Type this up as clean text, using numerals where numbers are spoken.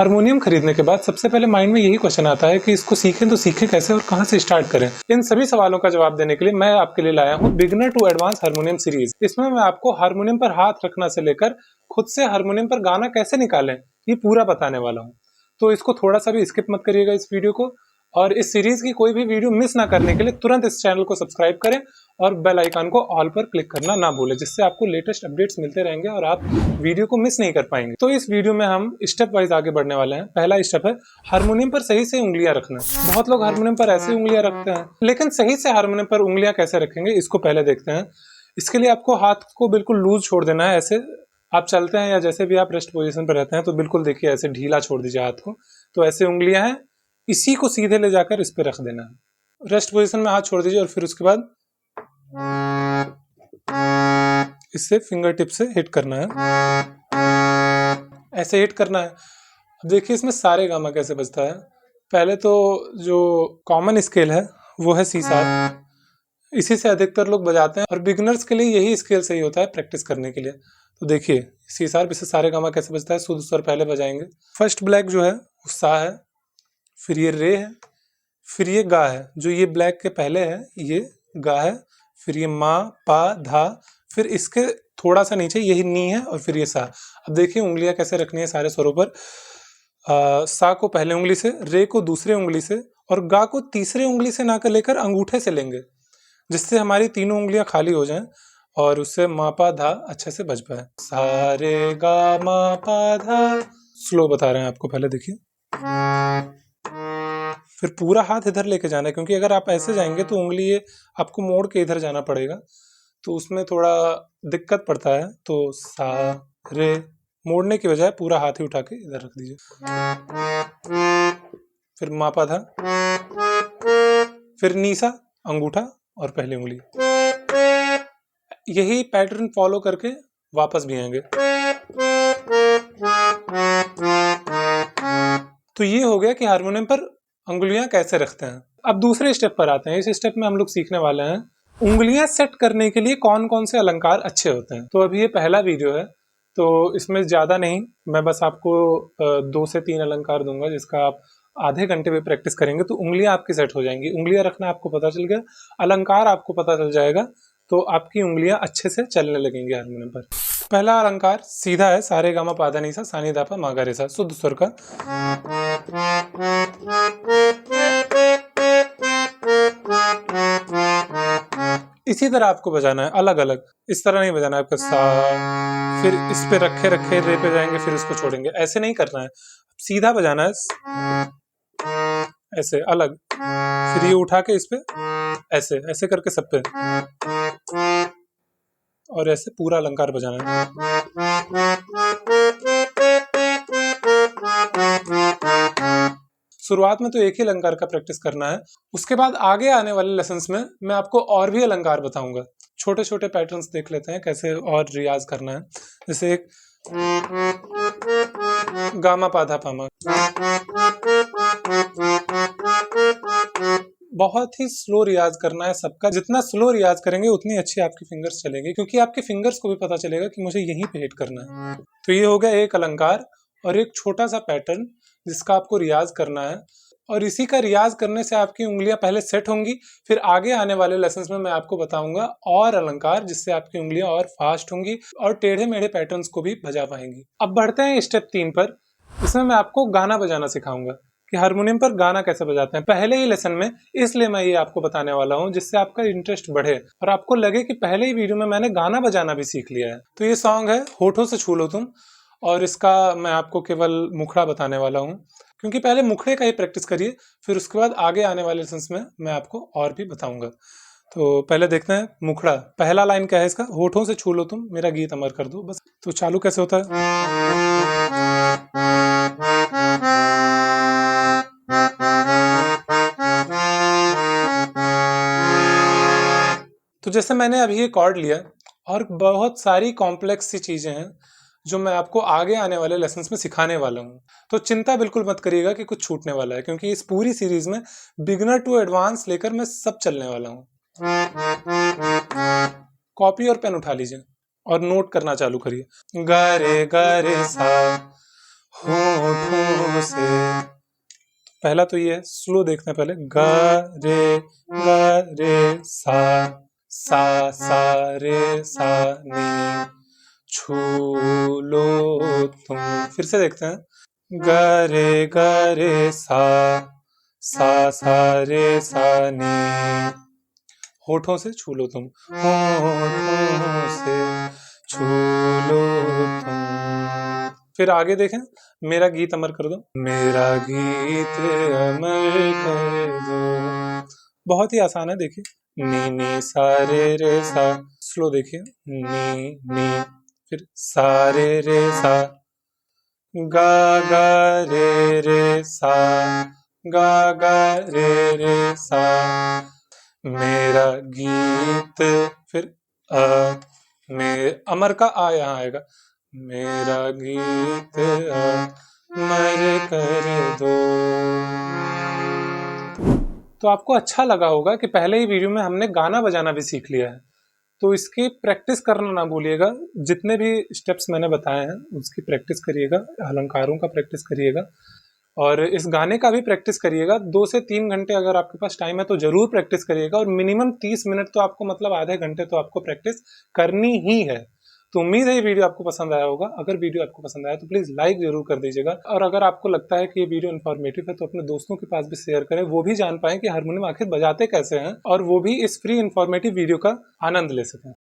Harmonium खरीदने के बाद सबसे पहले माइंड में यही क्वेश्चन आता है कि इसको सीखें तो सीखें कैसे और कहां से स्टार्ट करें। इन सभी सवालों का जवाब देने के लिए मैं आपके लिए लाया हूं beginner to advance harmonium series. इसमें मैं आपको हारमोनियम पर हाथ रखना से लेकर खुद से हारमोनियम पर गाना कैसे निकालें ये पूरा बताने वाला हूँ। तो इसको थोड़ा सा भी स्किप मत करिएगा इस वीडियो को, और इस सीरीज की कोई भी वीडियो मिस ना करने के लिए तुरंत इस चैनल को सब्सक्राइब करें और बेल आइकन को ऑल पर क्लिक करना ना भूलें, जिससे आपको लेटेस्ट अपडेट्स मिलते रहेंगे और आप वीडियो को मिस नहीं कर पाएंगे। तो इस वीडियो में हम स्टेप वाइज आगे बढ़ने वाले हैं। पहला स्टेप है हारमोनियम पर सही से उंगलियां रखना। बहुत लोग हारमोनियम पर ऐसे उंगलियां रखते हैं, लेकिन सही से हारमोनियम पर उंगलियां कैसे रखेंगे इसको पहले देखते हैं। इसके लिए आपको हाथ को बिल्कुल लूज छोड़ देना है। ऐसे आप चलते हैं या जैसे भी आप रेस्ट पोजीशन पर रहते हैं तो बिल्कुल देखिए ऐसे ढीला छोड़ दीजिए हाथ को। तो ऐसे उंगलियां हैं, इसी को सीधे ले जाकर इस पे रख देना है। रेस्ट पोजीशन में हाथ छोड़ दीजिए और फिर उसके बाद इससे फिंगर टिप से हिट करना है, ऐसे हिट करना है। अब देखिए इसमें सारे गामा कैसे बजता है। पहले तो जो कॉमन स्केल है वो है C7, इसी से अधिकतर लोग बजाते हैं और बिगिनर्स के लिए यही स्केल सही होता है प्रैक्टिस करने के लिए। तो देखिए C7 इससे सारे गामा कैसे बजता है। शुद्ध स्वर पहले बजाएंगे। फर्स्ट ब्लैक जो है वो सा है, फिर ये रे है, फिर ये गा है। जो ये ब्लैक के पहले है ये गा है, फिर ये मा पा धा, फिर इसके थोड़ा सा नीचे यही नी है और फिर ये सा। अब देखिए उंगलियां कैसे रखनी है सारे स्वरों पर। सा को पहले उंगली से, रे को दूसरे उंगली से और गा को तीसरे उंगली से ना कर लेकर अंगूठे से लेंगे, जिससे हमारी तीनों उंगलियां खाली हो जाएं और उससे मा पा धा अच्छे से बज पाए। सा रे गा मा पा धा। स्लो बता रहे हैं आपको, पहले देखिए। फिर पूरा हाथ इधर लेके जाना है, क्योंकि अगर आप ऐसे जाएंगे तो उंगली ये आपको मोड़ के इधर जाना पड़ेगा, तो उसमें थोड़ा दिक्कत पड़ता है। तो सा रे मोड़ने की बजाय पूरा हाथ ही उठा के इधर रख दीजिए। फिर मापा था, फिर नीसा अंगूठा और पहली उंगली। यही पैटर्न फॉलो करके वापस भी आएंगे। तो ये हो गया कि हारमोनियम पर उंगलियां कैसे रखते हैं। अब दूसरे स्टेप पर आते हैं। इस स्टेप में हम लोग सीखने वाले हैं उंगलियां सेट करने के लिए कौन कौन से अलंकार अच्छे होते हैं। तो अभी ये पहला वीडियो है, तो इसमें ज्यादा नहीं, मैं बस आपको 2 से 3 अलंकार दूंगा, जिसका आप आधे घंटे में प्रैक्टिस करेंगे तो उंगलियां आपकी सेट हो जाएंगी। उंगलियां रखना आपको पता चल गया, अलंकार आपको पता चल जाएगा, तो आपकी उंगलियां अच्छे से चलने लगेंगी हारमोनियम पर। पहला अलंकार सीधा है, सारे गामा पाधा नी सा सा नी धा पा मा गा रे सा, शुद्ध स्वर का। इसी तरह आपको बजाना है, अलग अलग, इस तरह नहीं बजाना है आपका सा, फिर इस पे रखे रखे रे पे जाएंगे फिर इसको छोड़ेंगे, ऐसे नहीं करना है। सीधा बजाना है, ऐसे अलग, फिर ये उठा के इस पे ऐसे ऐसे करके सब पे, और ऐसे पूरा अलंकार बजाना है। शुरुआत में तो एक ही अलंकार का प्रैक्टिस करना है, उसके बाद आगे आने वाले लेसन्स में मैं आपको और भी अलंकार बताऊंगा। छोटे छोटे पैटर्न्स देख लेते हैं कैसे और रियाज करना है। जैसे एक गामा पाधा पामा, बहुत ही स्लो रियाज करना है सबका। जितना स्लो रियाज करेंगे उतनी अच्छी आपकी फिंगर्स चलेंगी, क्योंकि आपके फिंगर्स को भी पता चलेगा कि मुझे यहीं पे हिट करना है। तो ये हो गया एक अलंकार और एक छोटा सा पैटर्न जिसका आपको रियाज करना है, और इसी का रियाज करने से आपकी उंगलियां पहले सेट होंगी। फिर आगे आने वाले लेसन्स में मैं आपको बताऊंगा और अलंकार, जिससे आपकी उंगलियां और फास्ट होंगी और टेढ़े मेढ़े पैटर्न्स को भी बजा पाएंगी। अब बढ़ते हैं स्टेप 3 पर। इसमें मैं आपको गाना बजाना सिखाऊंगा कि हारमोनियम पर गाना कैसे बजाते हैं, पहले ही लेसन में। इसलिए मैं ये आपको बताने वाला हूँ जिससे आपका इंटरेस्ट बढ़े और आपको लगे कि पहले ही वीडियो में मैंने गाना बजाना भी सीख लिया है। तो ये सॉन्ग है होठों से छू लो तुम, और इसका मैं आपको केवल मुखड़ा बताने वाला हूँ, क्योंकि पहले मुखड़े का ही प्रैक्टिस करिए, फिर उसके बाद आगे आने वाले लेसन्स में मैं आपको और भी बताऊंगा। तो पहले देखते हैं मुखड़ा। पहला लाइन क्या है इसका, होठों से छू लो तुम मेरा गीत अमर कर दो, बस। तो चालू कैसे होता है, तो जैसे मैंने अभी ये कॉर्ड लिया, और बहुत सारी कॉम्प्लेक्स सी चीजें हैं जो मैं आपको आगे आने वाले लेसन्स में सिखाने वाला हूँ। तो चिंता बिल्कुल मत करिएगा कि कुछ छूटने वाला है, क्योंकि इस पूरी सीरीज में बिगिनर टू एडवांस लेकर मैं सब चलने वाला हूँ। कॉपी और पेन उठा लीजिए और नोट करना चालू करिए। गा रे सा, होठों से। पहला तो ये है, स्लो देखते हैं पहले। ग रे सा सा रे सा नी, छू लो तुम। फिर से देखते हैं, ग रे सा रे सा नी, होठों से छू लो तुम, होठों से छू लो तुम। फिर आगे देखें, मेरा गीत अमर कर दो, मेरा गीत अमर कर दो। बहुत ही आसान है, देखिए। नी सा रे सा, स्लो देखिए, नी। फिर सा रे सा, गा रे सा, गा रे सा, मेरा गीत। फिर अमर का आ यहाँ आएगा, मेरा गीत अमर कर दो। तो आपको अच्छा लगा होगा कि पहले ही वीडियो में हमने गाना बजाना भी सीख लिया है, तो इसकी प्रैक्टिस करना ना भूलिएगा। जितने भी स्टेप्स मैंने बताए हैं उसकी प्रैक्टिस करिएगा, अलंकारों का प्रैक्टिस करिएगा, और इस गाने का भी प्रैक्टिस करिएगा। 2 से 3 घंटे अगर आपके पास टाइम है तो जरूर प्रैक्टिस करिएगा, और मिनिमम 30 मिनट तो आपको, मतलब आधे घंटे तो आपको प्रैक्टिस करनी ही है। तो उम्मीद है ये वीडियो आपको पसंद आया होगा। अगर वीडियो आपको पसंद आया तो प्लीज लाइक जरूर कर दीजिएगा, और अगर आपको लगता है कि ये वीडियो इन्फॉर्मेटिव है तो अपने दोस्तों के पास भी शेयर करें, वो भी जान पाए कि हारमोनियम आखिर बजाते कैसे हैं, और वो भी इस फ्री इन्फॉर्मेटिव वीडियो का आनंद ले सकें।